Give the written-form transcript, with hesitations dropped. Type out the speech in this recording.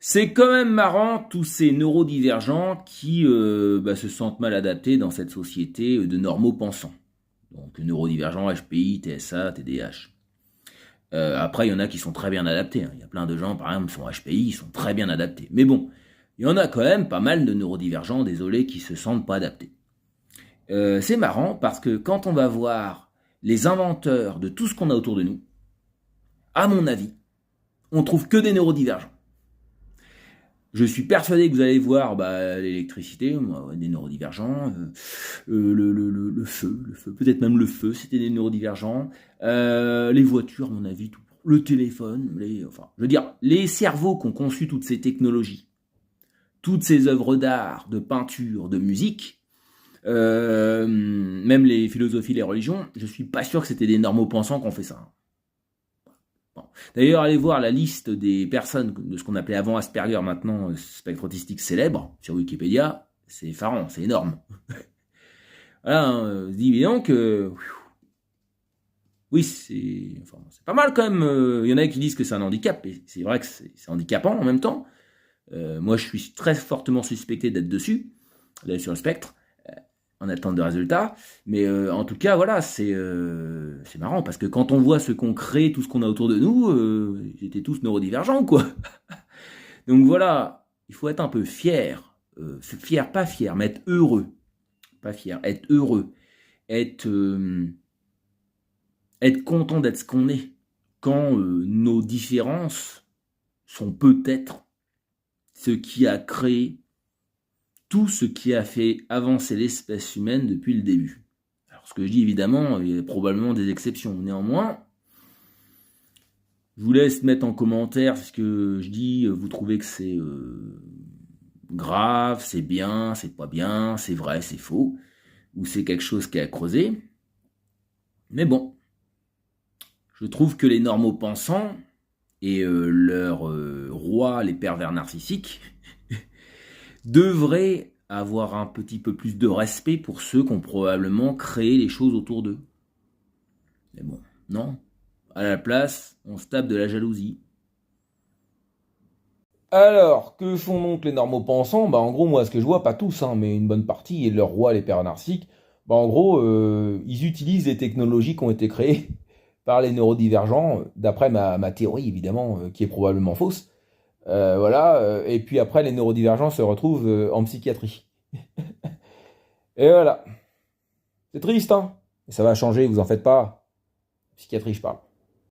C'est quand même marrant tous ces neurodivergents qui se sentent mal adaptés dans cette société de normaux pensants. Donc neurodivergents, HPI, TSA, TDAH. Après, il y en a qui sont très bien adaptés. Il y a plein de gens, par exemple, qui sont HPI, ils sont très bien adaptés. Mais bon, il y en a quand même pas mal de neurodivergents, désolé, qui se sentent pas adaptés. C'est marrant parce que quand on va voir les inventeurs de tout ce qu'on a autour de nous, à mon avis, on trouve que des neurodivergents. Je suis persuadé que vous allez voir l'électricité, des neurodivergents, le feu, peut-être même le feu, c'était des neurodivergents, les voitures, à mon avis, tout, le téléphone, je veux dire, les cerveaux qui ont conçu toutes ces technologies, toutes ces œuvres d'art, de peinture, de musique, même les philosophies, les religions, je suis pas sûr que c'était des normaux pensants qui ont fait ça. Bon. D'ailleurs, allez voir la liste des personnes de ce qu'on appelait avant Asperger, maintenant spectre autistique célèbre, sur Wikipédia, c'est effarant, c'est énorme. Voilà, on se dit évidemment que... Oui, c'est pas mal quand même. Il y en a qui disent que c'est un handicap, et c'est vrai que c'est handicapant en même temps. Moi, je suis très fortement suspecté d'être dessus, d'aller sur le spectre, en attente de résultats. Mais en tout cas, voilà, c'est marrant, parce que quand on voit ce qu'on crée, tout ce qu'on a autour de nous, ils étaient tous neurodivergents, quoi. Donc voilà, il faut être un peu fier. Fier, pas fier, mais être heureux. Pas fier, être heureux. Être content d'être ce qu'on est. Quand nos différences sont peut-être ce qui a créé tout ce qui a fait avancer l'espèce humaine depuis le début. Alors, ce que je dis, évidemment, il y a probablement des exceptions. Néanmoins, je vous laisse mettre en commentaire ce que je dis. Vous trouvez que c'est grave, c'est bien, c'est pas bien, c'est vrai, c'est faux, ou c'est quelque chose qui est à creuser. Mais bon, je trouve que les normaux pensants et leurs rois, les pervers narcissiques, devraient avoir un petit peu plus de respect pour ceux qui ont probablement créé les choses autour d'eux. Mais bon, non. À la place, on se tape de la jalousie. Alors, que font donc les normaux pensants? En gros, moi, ce que je vois, pas tous, mais une bonne partie, et leur roi, les pervers narcissiques, en gros, ils utilisent les technologies qui ont été créées par les neurodivergents, d'après ma théorie, évidemment, qui est probablement fausse. Voilà, et puis après, les neurodivergents se retrouvent en psychiatrie. Et voilà. C'est triste, hein? Et ça va changer, vous en faites pas. Psychiatrie, je parle.